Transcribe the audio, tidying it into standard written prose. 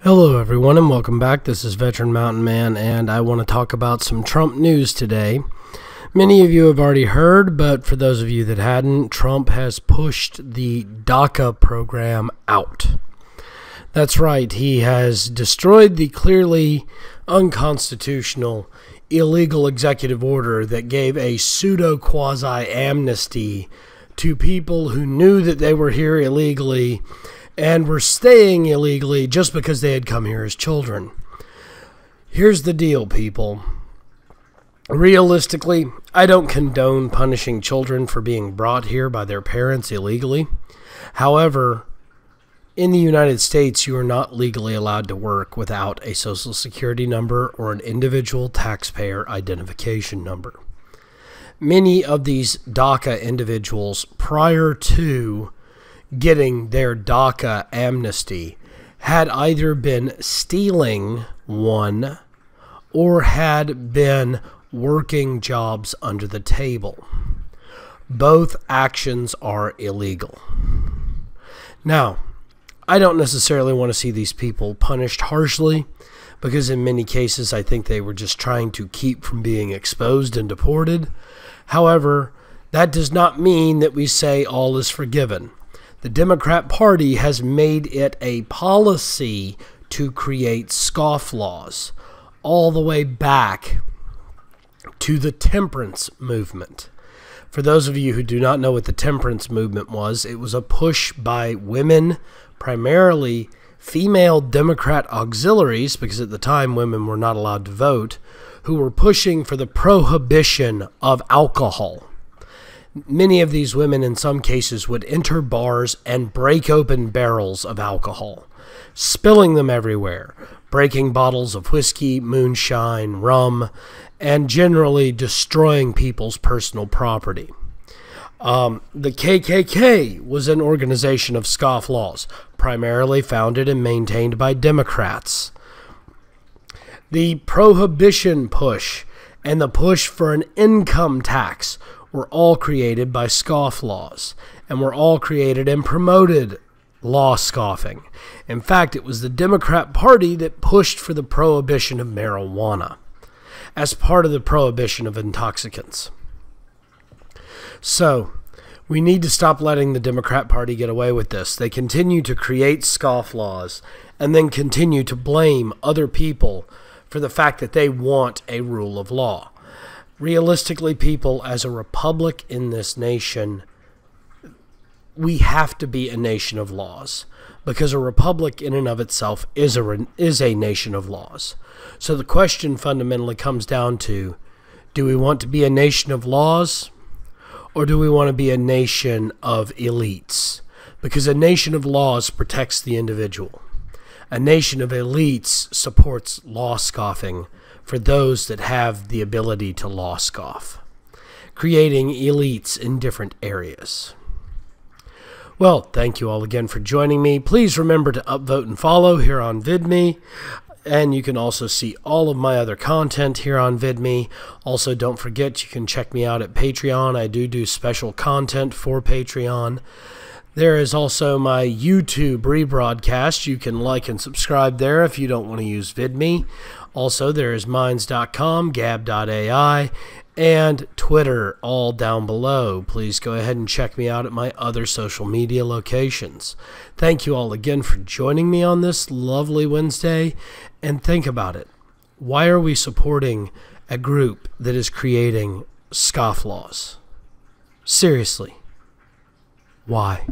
Hello everyone and welcome back. This is Veteran Mountain Man and I want to talk about some Trump news today. Many of you have already heard, but for those of you that hadn't, Trump has pushed the DACA program out. That's right, he has destroyed the clearly unconstitutional, illegal executive order that gave a pseudo-quasi-amnesty to people who knew that they were here illegally and were staying illegally just because they had come here as children. Here's the deal, people. Realistically, I don't condone punishing children for being brought here by their parents illegally. However, in the United States, you are not legally allowed to work without a Social Security number or an individual taxpayer identification number. Many of these DACA individuals, prior to getting their DACA amnesty, had either been stealing one or had been working jobs under the table. Both actions are illegal. Now, I don't necessarily want to see these people punished harshly, because in many cases I think they were just trying to keep from being exposed and deported. However, that does not mean that we say all is forgiven. The Democrat Party has made it a policy to create scofflaws all the way back to the temperance movement. For those of you who do not know what the temperance movement was, it was a push by women, primarily female Democrat auxiliaries, because at the time women were not allowed to vote, who were pushing for the prohibition of alcohol. Many of these women, in some cases, would enter bars and break open barrels of alcohol, spilling them everywhere, breaking bottles of whiskey, moonshine, rum, and generally destroying people's personal property. The KKK was an organization of scofflaws, primarily founded and maintained by Democrats. The prohibition push and the push for an income tax were all created by scofflaws, and were all created and promoted law scoffing. In fact, it was the Democrat Party that pushed for the prohibition of marijuana as part of the prohibition of intoxicants. So, we need to stop letting the Democrat Party get away with this. They continue to create scofflaws and then continue to blame other people for the fact that they want a rule of law. Realistically, people, as a republic in this nation, we have to be a nation of laws, because a republic in and of itself is a nation of laws. So the question fundamentally comes down to, do we want to be a nation of laws, or do we want to be a nation of elites? Because a nation of laws protects the individual. A nation of elites supports law scoffing for those that have the ability to law scoff, creating elites in different areas. Well, thank you all again for joining me. Please remember to upvote and follow here on VidMe, and you can also see all of my other content here on VidMe. Also, don't forget you can check me out at Patreon. I do special content for Patreon. There is also my YouTube rebroadcast. You can like and subscribe there if you don't want to use VidMe. Also, there is Minds.com, Gab.ai, and Twitter, all down below. Please go ahead and check me out at my other social media locations. Thank you all again for joining me on this lovely Wednesday. And think about it. Why are we supporting a group that is creating scofflaws? Seriously. Why?